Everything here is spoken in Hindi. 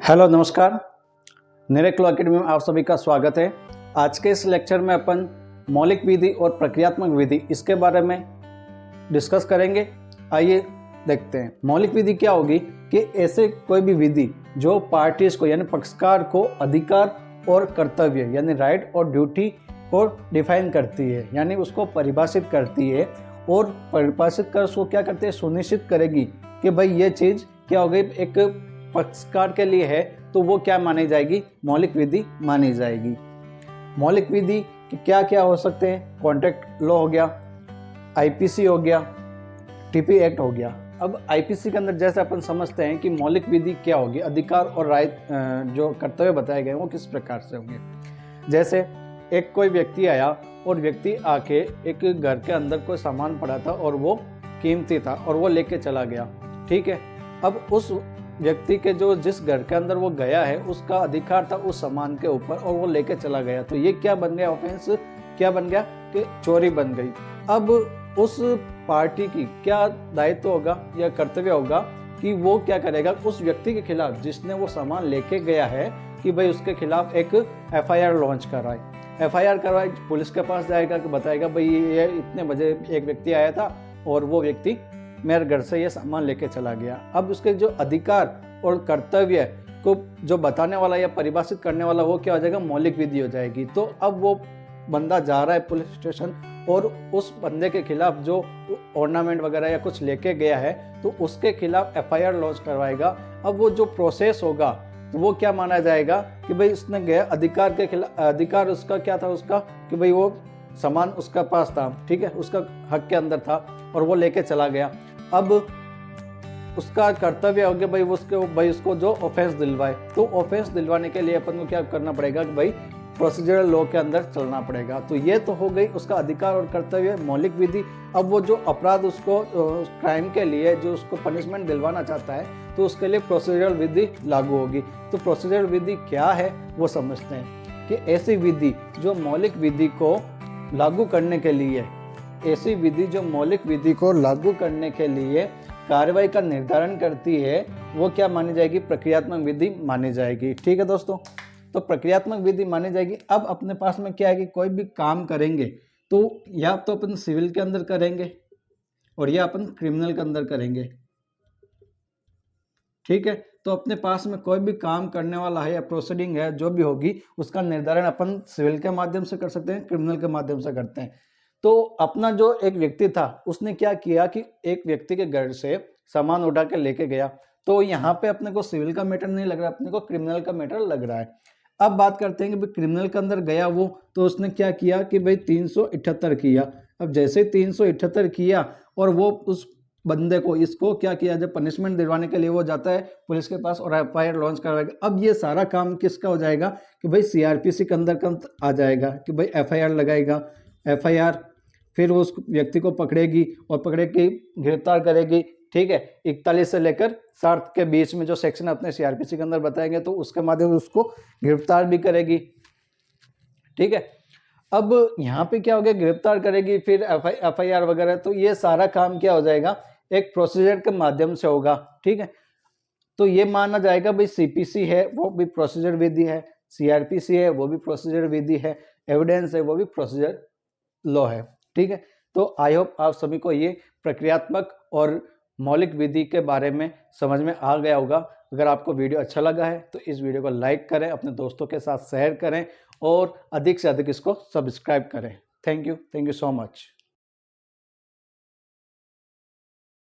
हेलो नमस्कार, निरेक लॉ अकेडमी में आप सभी का स्वागत है। आज के इस लेक्चर में अपन मौलिक विधि और प्रक्रियात्मक विधि इसके बारे में डिस्कस करेंगे। आइए देखते हैं। मौलिक विधि क्या होगी कि ऐसे कोई भी विधि जो पार्टीज को यानी पक्षकार को अधिकार और कर्तव्य यानी राइट और ड्यूटी को डिफाइन करती है, यानी उसको परिभाषित करती है और परिभाषित कर उसको क्या करती है, सुनिश्चित करेगी कि भाई ये चीज़ क्या हो गई, एक पक्षकार के लिए है तो वो क्या मानी जाएगी, मौलिक विधि मानी जाएगी। मौलिक विधि के क्या क्या हो सकते हैं, कॉन्ट्रैक्ट लॉ हो गया, आईपीसी हो गया, टीपी एक्ट हो गया। अब आईपीसी के अंदर जैसे अपन समझते हैं कि मौलिक विधि क्या होगी, अधिकार और राइट जो कर्तव्य बताए गए वो किस प्रकार से होंगे। जैसे एक कोई व्यक्ति आया और व्यक्ति आके एक घर के अंदर कोई सामान पड़ा था और वो कीमती था और वो लेके चला गया, ठीक है। अब उस व्यक्ति के जो जिस घर के अंदर वो गया है उसका अधिकार था उस सामान के ऊपर और वो लेके चला गया, तो ये क्या बन गया, ऑफेंस क्या बन गया कि चोरी बन गई। अब उस पार्टी की क्या दायित्व होगा या कर्तव्य होगा कि वो क्या करेगा, उस व्यक्ति के खिलाफ जिसने वो सामान लेके गया है कि भाई उसके खिलाफ एक एफआईआर लॉन्च कराए। एफआईआर करवाए, पुलिस के पास जाएगा कि बताएगा भाई ये इतने बजे एक व्यक्ति आया था और वो व्यक्ति मेरे घर से ये सामान लेके चला गया। अब उसके जो अधिकार और कर्तव्य को जो बताने वाला या परिभाषित करने वाला वो क्या हो जाएगा, मौलिक विधि हो जाएगी। तो अब वो बंदा जा रहा है पुलिस स्टेशन और उस बंदे के खिलाफ जो ऑर्नामेंट वगैरह या कुछ लेके गया है तो उसके खिलाफ एफआईआर लॉन्च करवाएगा। अब वो जो प्रोसेस होगा तो वो क्या माना जाएगा कि भाई उसने गया अधिकार के खिलाफ, अधिकार उसका क्या था, उसका कि भाई वो सामान उसका पास था, ठीक है, उसका हक के अंदर था और वो लेके चला गया। अब उसका कर्तव्य हो गया भाई उसको जो ऑफेंस दिलवाए, तो ऑफेंस दिलवाने के लिए अपन को क्या करना पड़ेगा कि भाई प्रोसीजरल लॉ के अंदर चलना पड़ेगा। तो ये तो हो गई उसका अधिकार और कर्तव्य, मौलिक विधि। अब वो जो अपराध उसको क्राइम के लिए जो उसको पनिशमेंट दिलवाना चाहता है तो उसके लिए प्रोसीजरल विधि लागू होगी। तो प्रोसीजरल विधि क्या है वो समझते हैं कि ऐसी विधि जो मौलिक विधि को लागू करने के लिए, ऐसी विधि जो मौलिक विधि को लागू करने के लिए कार्रवाई का निर्धारण करती है वो क्या मानी जाएगी, प्रक्रियात्मक विधि मानी जाएगी। ठीक है दोस्तों, तो प्रक्रियात्मक विधि मानी जाएगी। अब अपने पास में क्या है कि कोई भी काम करेंगे तो या तो अपन सिविल के अंदर करेंगे और या अपन क्रिमिनल के अंदर करेंगे, ठीक है। तो अपने पास में कोई भी काम करने वाला है या प्रोसीडिंग है जो भी होगी उसका निर्धारण अपन सिविल के माध्यम से कर सकते हैं, क्रिमिनल के माध्यम से करते हैं। तो अपना जो एक व्यक्ति था उसने क्या किया कि एक व्यक्ति के घर से सामान उठा के लेके गया, तो यहाँ पे अपने को सिविल का मैटर नहीं लग रहा, अपने को क्रिमिनल का मैटर लग रहा है। अब बात करते हैं कि भाई क्रिमिनल के अंदर गया वो, तो उसने क्या किया कि भाई 378 किया। अब जैसे 378 किया और वो उस बंदे को इसको क्या किया, जब पनिशमेंट दिलवाने के लिए वो जाता है पुलिस के पास और एफआईआर लॉन्च करवाएगा। अब ये सारा काम किसका हो जाएगा कि भाई सीआरपीसी के अंदर आ जाएगा कि भाई एफआईआर लगाएगा, एफआईआर फिर उस व्यक्ति को पकड़ेगी और पकड़े के गिरफ्तार करेगी, ठीक है। 41 से लेकर 60 के बीच में जो सेक्शन अपने सीआरपीसी के अंदर बताएंगे तो उसके माध्यम से उसको गिरफ्तार भी करेगी, ठीक है। अब यहाँ पे क्या हो गया, गिरफ्तार करेगी फिर एफआईआर वगैरह, तो ये सारा काम क्या हो जाएगा, एक प्रोसीजर के माध्यम से होगा, ठीक है। तो ये माना जाएगा भाई सीपीसी है वो भी प्रोसीजर विधि है, सीआरपीसी है वो भी प्रोसीजर विधि है, एविडेंस है वो भी प्रोसीजर लॉ है, ठीक है। तो आई होप आप सभी को ये प्रक्रियात्मक और मौलिक विधि के बारे में समझ में आ गया होगा। अगर आपको वीडियो अच्छा लगा है तो इस वीडियो को लाइक करें, अपने दोस्तों के साथ शेयर करें और अधिक से अधिक इसको सब्सक्राइब करें। Thank you so much.